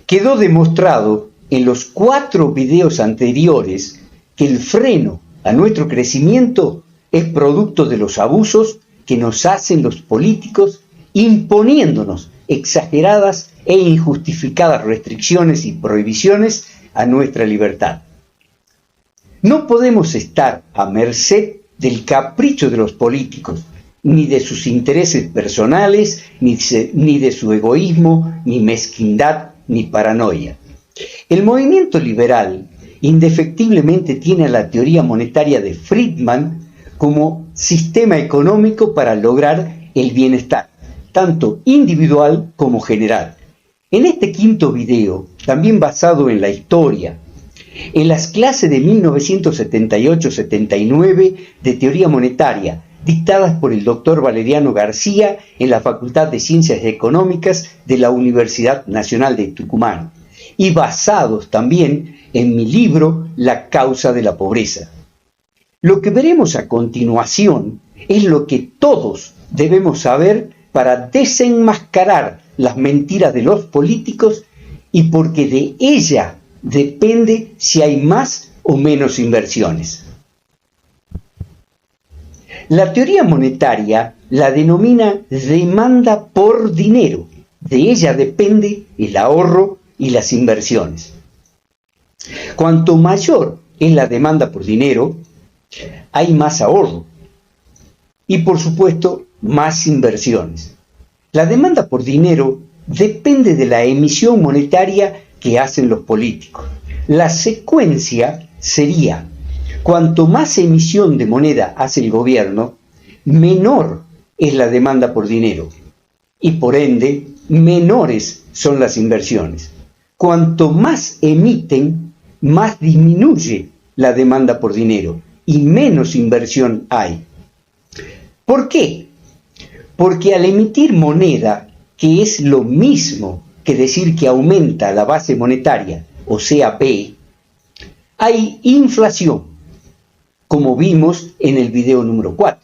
Quedó demostrado en los 4 videos anteriores que el freno a nuestro crecimiento es producto de los abusos que nos hacen los políticos imponiéndonos exageradas e injustificadas restricciones y prohibiciones a nuestra libertad. No podemos estar a merced del capricho de los políticos, ni de sus intereses personales, ni de su egoísmo, ni mezquindad, ni paranoia. El movimiento liberal indefectiblemente tiene a la teoría monetaria de Friedman como sistema económico para lograr el bienestar, tanto individual como general. En este 5º video, también basado en la historia, en las clases de 1978-79 de teoría monetaria, dictadas por el doctor Valeriano García en la Facultad de Ciencias Económicas de la Universidad Nacional de Tucumán, y basados también en mi libro La causa de la pobreza. Lo que veremos a continuación es lo que todos debemos saber para desenmascarar las mentiras de los políticos y porque de ella depende si hay más o menos inversiones. La teoría monetaria la denomina demanda por dinero. De ella depende el ahorro y las inversiones. Cuanto mayor es la demanda por dinero, hay más ahorro y, por supuesto, más inversiones. La demanda por dinero depende de la emisión monetaria que hacen los políticos. La secuencia sería: cuanto más emisión de moneda hace el gobierno, menor es la demanda por dinero y, por ende, menores son las inversiones. Cuanto más emiten, más disminuye la demanda por dinero y menos inversión hay. ¿Por qué? Porque al emitir moneda, que es lo mismo que decir que aumenta la base monetaria, o sea, P, hay inflación, como vimos en el video número 4.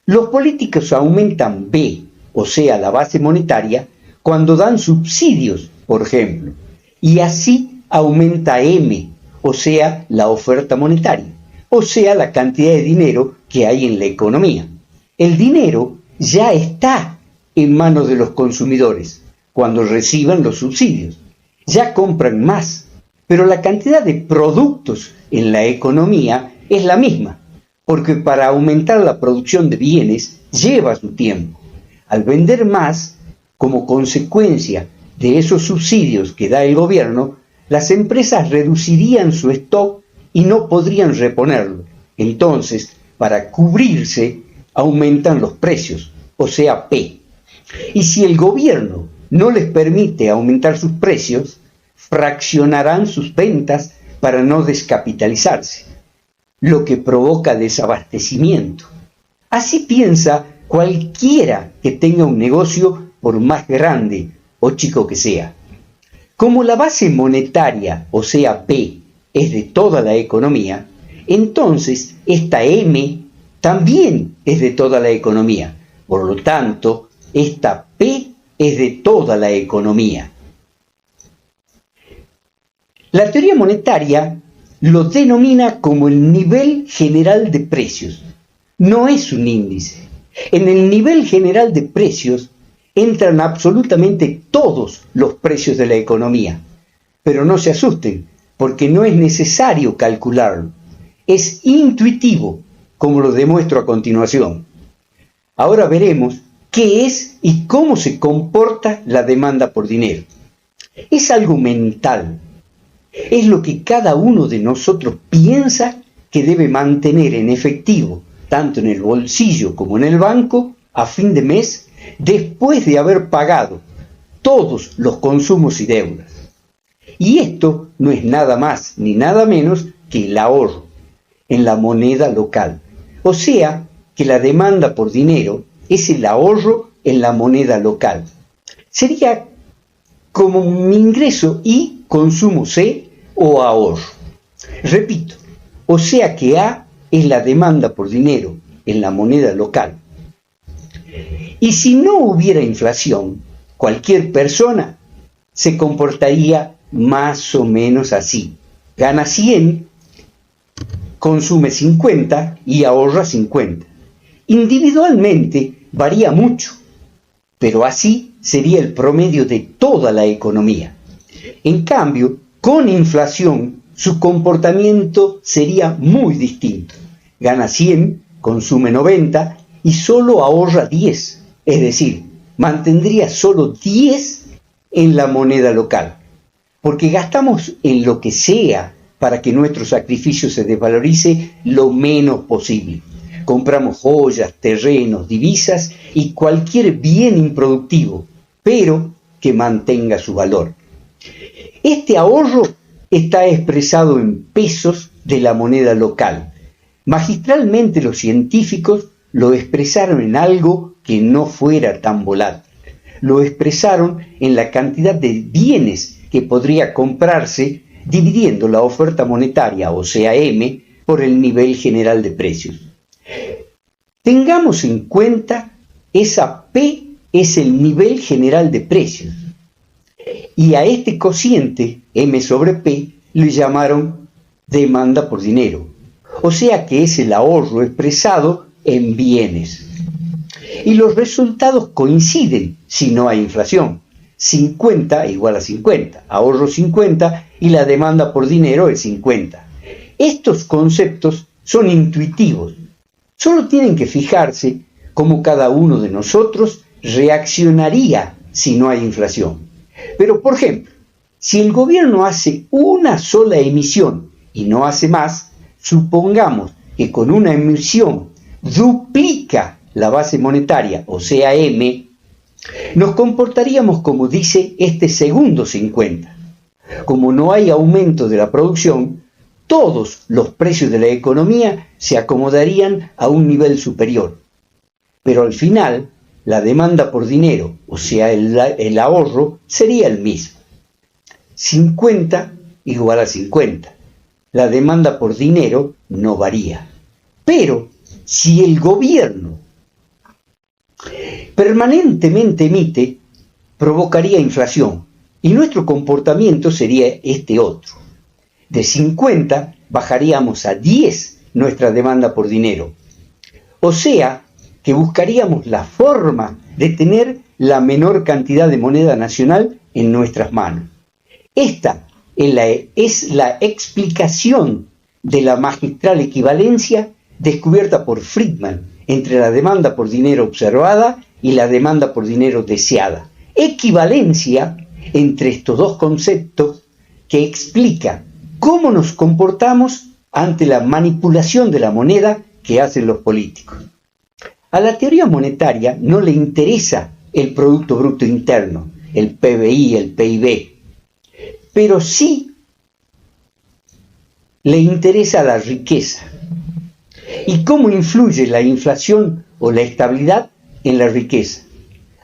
Los políticos aumentan B, o sea, la base monetaria, cuando dan subsidios, por ejemplo, y así aumenta M, o sea, la oferta monetaria, o sea, la cantidad de dinero que hay en la economía. El dinero ya está en manos de los consumidores cuando reciban los subsidios. Ya compran más, pero la cantidad de productos en la economía es la misma, porque para aumentar la producción de bienes lleva su tiempo. Al vender más, como consecuencia de esos subsidios que da el gobierno, las empresas reducirían su stock y no podrían reponerlo. Entonces, para cubrirse, aumentan los precios, o sea, P. Y si el gobierno no les permite aumentar sus precios, fraccionarán sus ventas para no descapitalizarse, lo que provoca desabastecimiento. Así piensa cualquiera que tenga un negocio, por más grande o chico que sea. Como la base monetaria, o sea, P, es de toda la economía, entonces esta M también es de toda la economía. Por lo tanto, esta P es de toda la economía. La teoría monetaria lo denomina como el nivel general de precios. No es un índice. En el nivel general de precios entran absolutamente todos los precios de la economía. Pero no se asusten, porque no es necesario calcularlo. Es intuitivo, como lo demuestro a continuación. Ahora veremos qué es y cómo se comporta la demanda por dinero. Es algo mental. Es lo que cada uno de nosotros piensa que debe mantener en efectivo, tanto en el bolsillo como en el banco, a fin de mes, después de haber pagado todos los consumos y deudas. Y esto no es nada más ni nada menos que el ahorro en la moneda local. O sea, que la demanda por dinero es el ahorro en la moneda local. Sería como mi ingreso y consumo C o ahorro. Repito, o sea que A es la demanda por dinero en la moneda local. Y si no hubiera inflación, cualquier persona se comportaría más o menos así. Gana 100, consume 50 y ahorra 50. Individualmente varía mucho, pero así sería el promedio de toda la economía. En cambio, con inflación, su comportamiento sería muy distinto. Gana 100, consume 90 y solo ahorra 10, es decir, mantendría solo 10 en la moneda local, porque gastamos en lo que sea para que nuestro sacrificio se desvalorice lo menos posible. Compramos joyas, terrenos, divisas y cualquier bien improductivo, pero que mantenga su valor. Este ahorro está expresado en pesos de la moneda local. Magistralmente los científicos lo expresaron en algo que no fuera tan volátil. Lo expresaron en la cantidad de bienes que podría comprarse dividiendo la oferta monetaria, o sea M, por el nivel general de precios. Tengamos en cuenta, esa P es el nivel general de precios. Y a este cociente, M sobre P, le llamaron demanda por dinero. O sea que es el ahorro expresado en bienes. Y los resultados coinciden si no hay inflación. 50 igual a 50, ahorro 50 y la demanda por dinero es 50. Estos conceptos son intuitivos. Solo tienen que fijarse cómo cada uno de nosotros reaccionaría si no hay inflación. Pero, por ejemplo, si el gobierno hace una sola emisión y no hace más, supongamos que con una emisión duplica la base monetaria, o sea M, nos comportaríamos como dice este segundo 50. Como no hay aumento de la producción, todos los precios de la economía se acomodarían a un nivel superior. Pero al final, la demanda por dinero, o sea, el ahorro, sería el mismo. 50 igual a 50. La demanda por dinero no varía. Pero si el gobierno permanentemente emite, provocaría inflación y nuestro comportamiento sería este otro. De 50 bajaríamos a 10 nuestra demanda por dinero. O sea, que buscaríamos la forma de tener la menor cantidad de moneda nacional en nuestras manos. Esta es la explicación de la magistral equivalencia descubierta por Friedman entre la demanda por dinero observada y la demanda por dinero deseada. Equivalencia entre estos dos conceptos que explica cómo nos comportamos ante la manipulación de la moneda que hacen los políticos. A la teoría monetaria no le interesa el Producto Bruto Interno, el PBI, el PIB, pero sí le interesa la riqueza. ¿Y cómo influye la inflación o la estabilidad en la riqueza?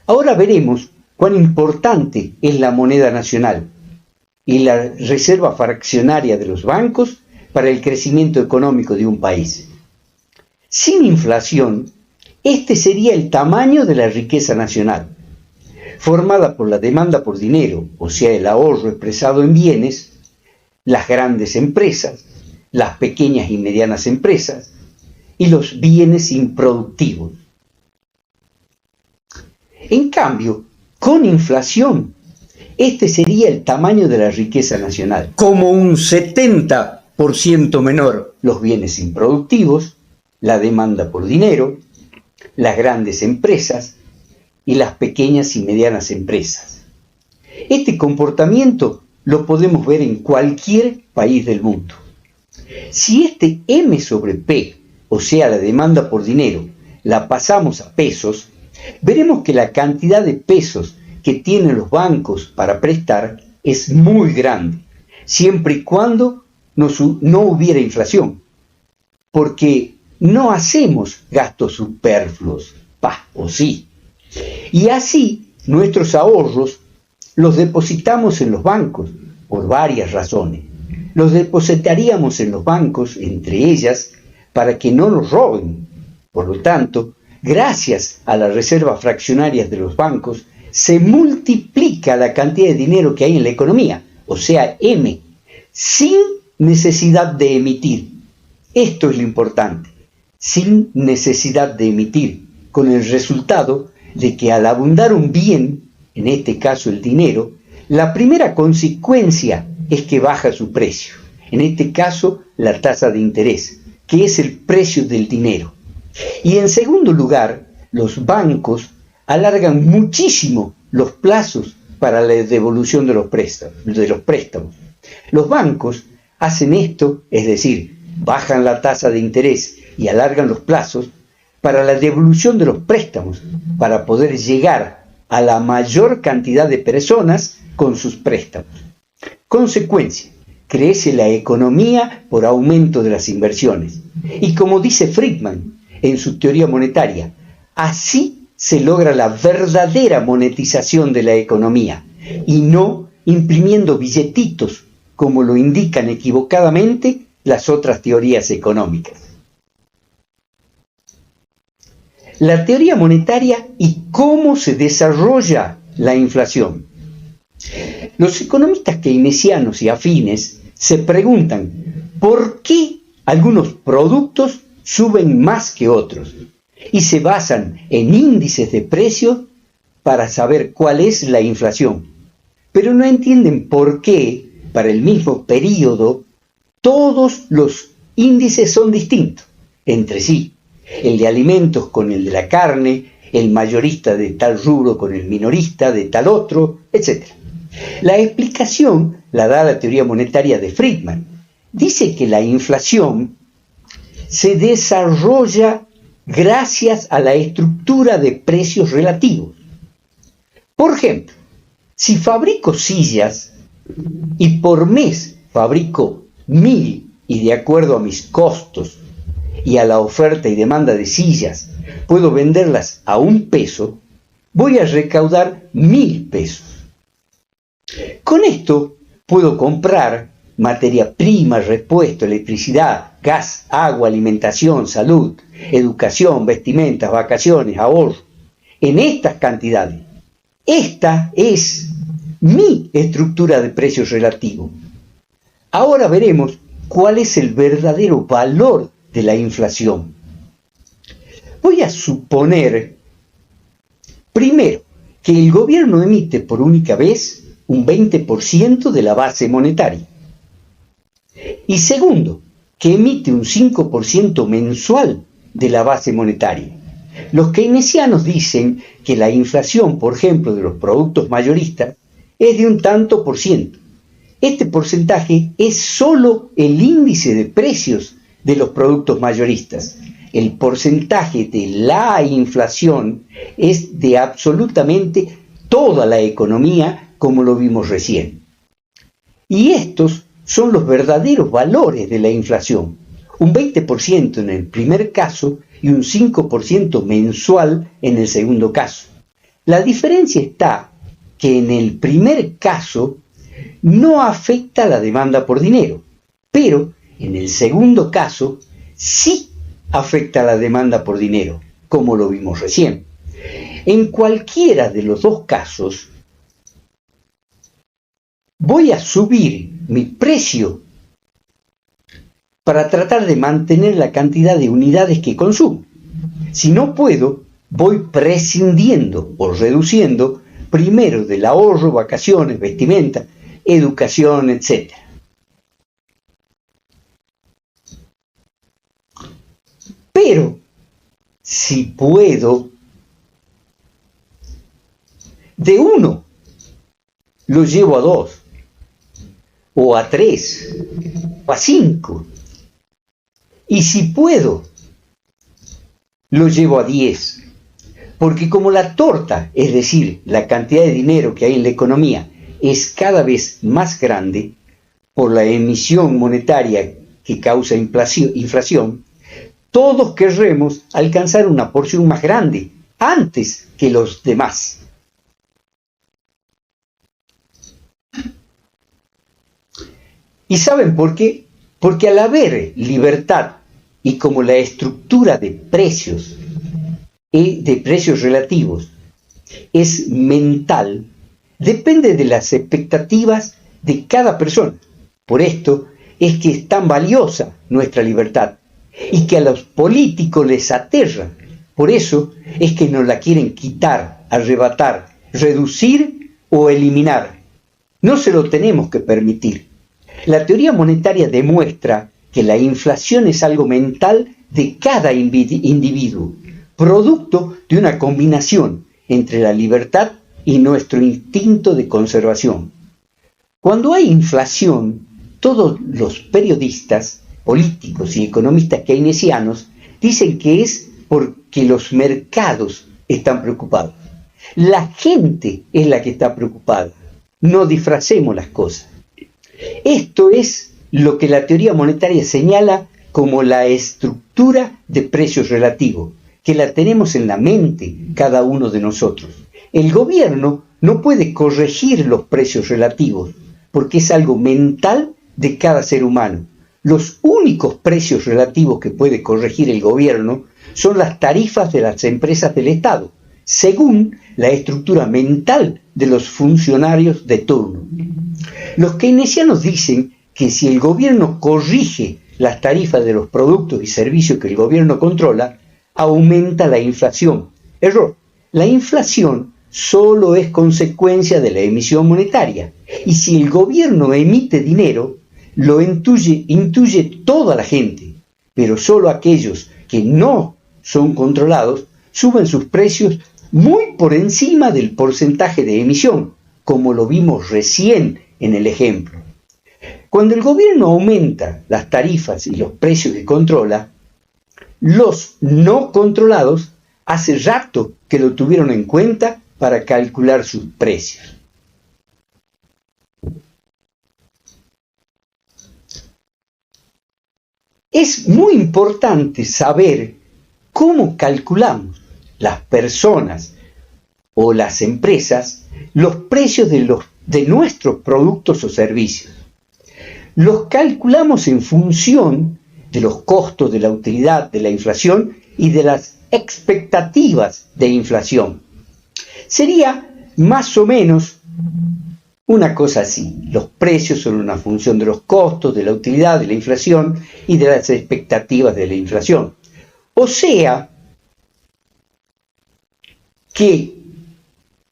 Ahora veremos cuán importante es la moneda nacional y la reserva fraccionaria de los bancos para el crecimiento económico de un país. Sin inflación, este sería el tamaño de la riqueza nacional, formada por la demanda por dinero, o sea, el ahorro expresado en bienes, las grandes empresas, las pequeñas y medianas empresas y los bienes improductivos. En cambio, con inflación, este sería el tamaño de la riqueza nacional, como un 70% menor los bienes improductivos, la demanda por dinero, las grandes empresas y las pequeñas y medianas empresas. Este comportamiento lo podemos ver en cualquier país del mundo. Si este M sobre P, o sea, la demanda por dinero, la pasamos a pesos, veremos que la cantidad de pesos que tienen los bancos para prestar es muy grande, siempre y cuando no hubiera inflación, porque no hacemos gastos superfluos, o sí. Y así nuestros ahorros los depositamos en los bancos por varias razones. Los depositaríamos en los bancos, entre ellas, para que no los roben. Por lo tanto, gracias a las reservas fraccionarias de los bancos, se multiplica multiplica la cantidad de dinero que hay en la economía, o sea, M, sin necesidad de emitir. Esto es lo importante, sin necesidad de emitir, con el resultado de que al abundar un bien, en este caso el dinero, la primera consecuencia es que baja su precio, en este caso la tasa de interés, que es el precio del dinero. Y en segundo lugar, los bancos alargan muchísimo los plazos para la devolución de los préstamos. Los bancos hacen esto, es decir, bajan la tasa de interés y alargan los plazos para la devolución de los préstamos, para poder llegar a la mayor cantidad de personas con sus préstamos. Consecuencia, crece la economía por aumento de las inversiones. Y como dice Friedman en su teoría monetaria, así se logra la verdadera monetización de la economía, y no imprimiendo billetitos, como lo indican equivocadamente las otras teorías económicas. La teoría monetaria y cómo se desarrolla la inflación. Los economistas keynesianos y afines se preguntan por qué algunos productos suben más que otros y se basan en índices de precios para saber cuál es la inflación, pero no entienden por qué para el mismo periodo todos los índices son distintos entre sí, el de alimentos con el de la carne, el mayorista de tal rubro con el minorista de tal otro, etc. La explicación la da la teoría monetaria de Friedman. Dice que la inflación se desarrolla gracias a la estructura de precios relativos. Por ejemplo, si fabrico sillas y por mes fabrico 1000 y de acuerdo a mis costos y a la oferta y demanda de sillas puedo venderlas a $1, voy a recaudar 1000 pesos. Con esto puedo comprar materia prima, repuesto, electricidad, gas, agua, alimentación, salud, educación, vestimentas, vacaciones, ahorro, en estas cantidades. Esta es mi estructura de precios relativo. Ahora veremos cuál es el verdadero valor de la inflación. Voy a suponer, primero, que el gobierno emite por única vez un 20% de la base monetaria. Y segundo, que emite un 5% mensual de la base monetaria. Los keynesianos dicen que la inflación, por ejemplo, de los productos mayoristas es de un tanto por ciento. Este porcentaje es solo el índice de precios de los productos mayoristas. El porcentaje de la inflación es de absolutamente toda la economía, como lo vimos recién. Y estos son los verdaderos valores de la inflación. Un 20% en el primer caso y un 5% mensual en el segundo caso. La diferencia está que en el primer caso no afecta la demanda por dinero, pero en el segundo caso sí afecta la demanda por dinero, como lo vimos recién. En cualquiera de los dos casos, voy a subir mi precio para tratar de mantener la cantidad de unidades que consumo. Si no puedo, voy prescindiendo o reduciendo primero del ahorro, vacaciones, vestimenta, educación, etc. Pero, si puedo, de 1 lo llevo a 2, o a 3, o a 5. Y si puedo, lo llevo a 10. Porque como la torta, es decir, la cantidad de dinero que hay en la economía, es cada vez más grande por la emisión monetaria que causa inflación, todos querremos alcanzar una porción más grande antes que los demás. ¿Y saben por qué? Porque al haber libertad y como la estructura de precios relativos es mental, depende de las expectativas de cada persona. Por esto es que es tan valiosa nuestra libertad y que a los políticos les aterra. Por eso es que nos la quieren quitar, arrebatar, reducir o eliminar. No se lo tenemos que permitir. La teoría monetaria demuestra que la inflación es algo mental de cada individuo, producto de una combinación entre la libertad y nuestro instinto de conservación. Cuando hay inflación, todos los periodistas, políticos y economistas keynesianos dicen que es porque los mercados están preocupados. La gente es la que está preocupada. No disfracemos las cosas. Esto es lo que la teoría monetaria señala como la estructura de precios relativos, que la tenemos en la mente cada uno de nosotros. El gobierno no puede corregir los precios relativos, porque es algo mental de cada ser humano. Los únicos precios relativos que puede corregir el gobierno son las tarifas de las empresas del Estado, según la estructura mental de los funcionarios de turno. Los keynesianos dicen que si el gobierno corrige las tarifas de los productos y servicios que el gobierno controla, aumenta la inflación. Error. La inflación solo es consecuencia de la emisión monetaria. Y si el gobierno emite dinero, lo intuye toda la gente, pero solo aquellos que no son controlados suben sus precios muy por encima del porcentaje de emisión, como lo vimos recién en el ejemplo. Cuando el gobierno aumenta las tarifas y los precios que controla, los no controlados hace rato que lo tuvieron en cuenta para calcular sus precios. Es muy importante saber cómo calculamos las personas o las empresas los precios de nuestros productos o servicios. Los calculamos en función de los costos, de la utilidad, de la inflación y de las expectativas de inflación. Sería más o menos una cosa así. Los precios son una función de los costos, de la utilidad, de la inflación y de las expectativas de la inflación. O sea, que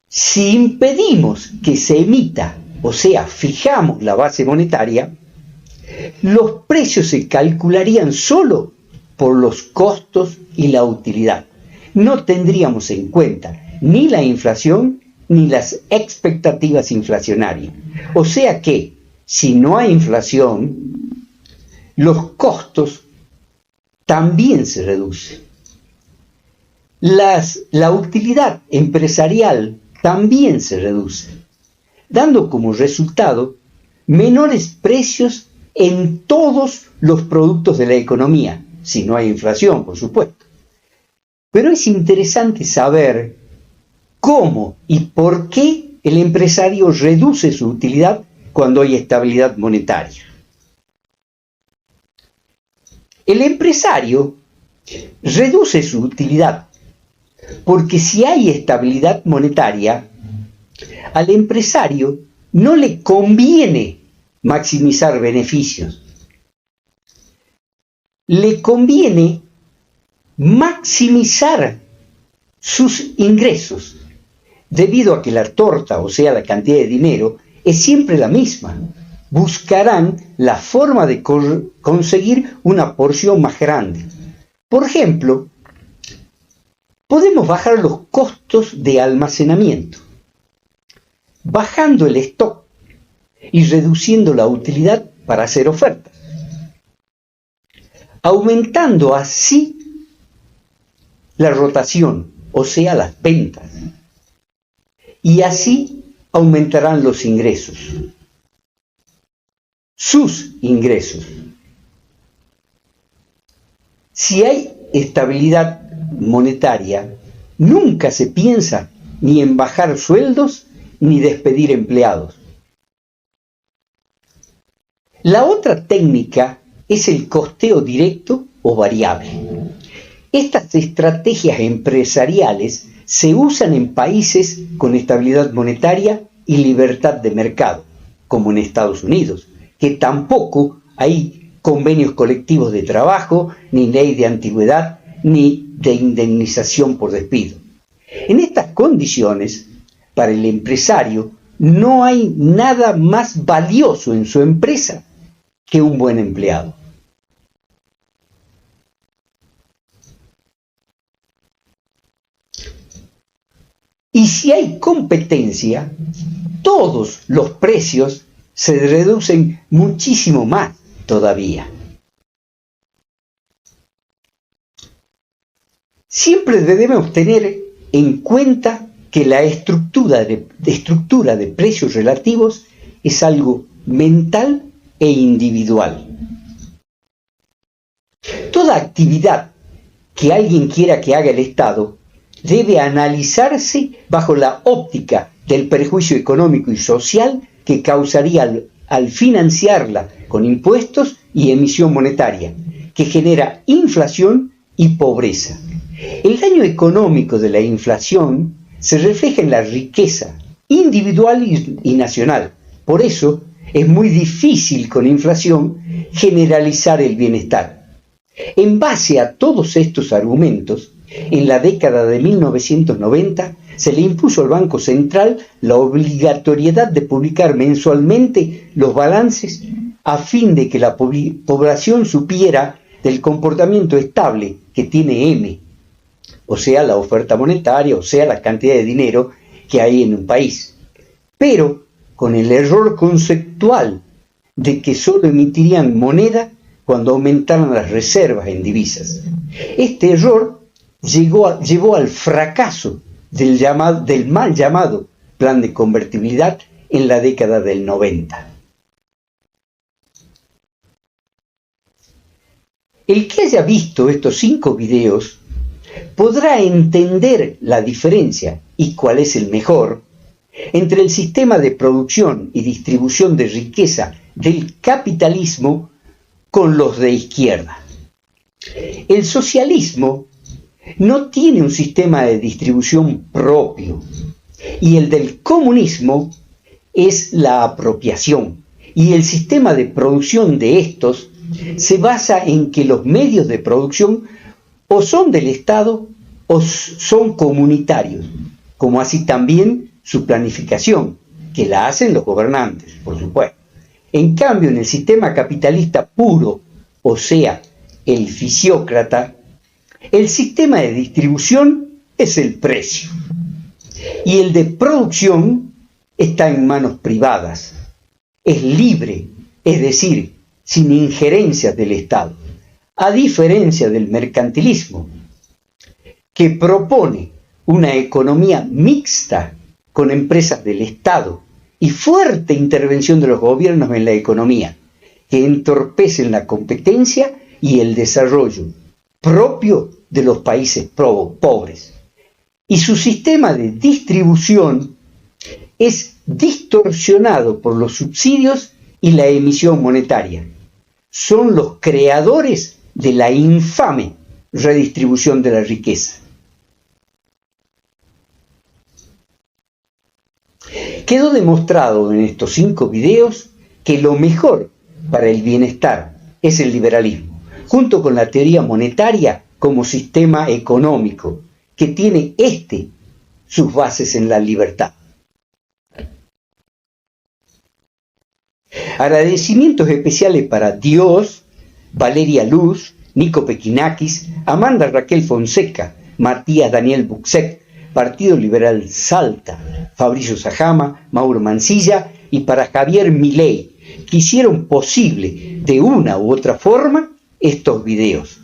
si impedimos que se emita, o sea, fijamos la base monetaria, los precios se calcularían solo por los costos y la utilidad. No tendríamos en cuenta ni la inflación ni las expectativas inflacionarias. O sea que, si no hay inflación, los costos también se reducen. La utilidad empresarial también se reduce, dando como resultado menores precios en todos los productos de la economía, si no hay inflación, por supuesto. Pero es interesante saber cómo y por qué el empresario reduce su utilidad cuando hay estabilidad monetaria. El empresario reduce su utilidad porque si hay estabilidad monetaria, al empresario no le conviene maximizar beneficios. Le conviene maximizar sus ingresos, debido a que la torta, o sea, la cantidad de dinero, es siempre la misma. Buscarán la forma de conseguir una porción más grande. Por ejemplo, podemos bajar los costos de almacenamiento, bajando el stock y reduciendo la utilidad para hacer ofertas, aumentando así la rotación, o sea, las ventas, y así aumentarán los ingresos, sus ingresos. Si hay estabilidad monetaria, nunca se piensa ni en bajar sueldos ni despedir empleados. La otra técnica es el costeo directo o variable. Estas estrategias empresariales se usan en países con estabilidad monetaria y libertad de mercado, como en Estados Unidos, que tampoco hay convenios colectivos de trabajo, ni ley de antigüedad, ni de indemnización por despido. En estas condiciones, para el empresario, no hay nada más valioso en su empresa que un buen empleado. Y si hay competencia, todos los precios se reducen muchísimo más todavía. Siempre debemos tener en cuenta que la estructura de precios relativos es algo mental e individual. Toda actividad que alguien quiera que haga el Estado debe analizarse bajo la óptica del perjuicio económico y social que causaría al financiarla con impuestos y emisión monetaria, que genera inflación y pobreza. El daño económico de la inflación se refleja en la riqueza individual y nacional. Por eso es muy difícil con inflación generalizar el bienestar. En base a todos estos argumentos, en la década de 1990 se le impuso al Banco Central la obligatoriedad de publicar mensualmente los balances a fin de que la población supiera del comportamiento estable que tiene M, o sea, la oferta monetaria, o sea, la cantidad de dinero que hay en un país. Pero con el error conceptual de que solo emitirían moneda cuando aumentaran las reservas en divisas. Este error llevó al fracaso del mal llamado plan de convertibilidad en la década del 90. El que haya visto estos 5 videos podrá entender la diferencia y cuál es el mejor entre el sistema de producción y distribución de riqueza del capitalismo con los de izquierda. El socialismo no tiene un sistema de distribución propio y el del comunismo es la apropiación, y el sistema de producción de estos se basa en que los medios de producción o son del Estado o son comunitarios, como así también su planificación, que la hacen los gobernantes, por supuesto. En cambio, en el sistema capitalista puro, o sea, el fisiócrata, el sistema de distribución es el precio y el de producción está en manos privadas. Es libre, es decir, sin injerencias del Estado, a diferencia del mercantilismo, que propone una economía mixta con empresas del Estado y fuerte intervención de los gobiernos en la economía, que entorpecen la competencia y el desarrollo propio de los países pobres. Y su sistema de distribución es distorsionado por los subsidios y la emisión monetaria. Son los creadores de la infame redistribución de la riqueza. Quedó demostrado en estos 5 videos que lo mejor para el bienestar es el liberalismo, junto con la teoría monetaria como sistema económico, que tiene sus bases en la libertad. Agradecimientos especiales para Dios, Valeria Luz, Nico Pequinakis, Amanda Raquel Fonseca, Matías Daniel Buxek, Partido Liberal Salta, Fabricio Sajama, Mauro Mancilla, y para Javier Milei, que hicieron posible de una u otra forma estos videos.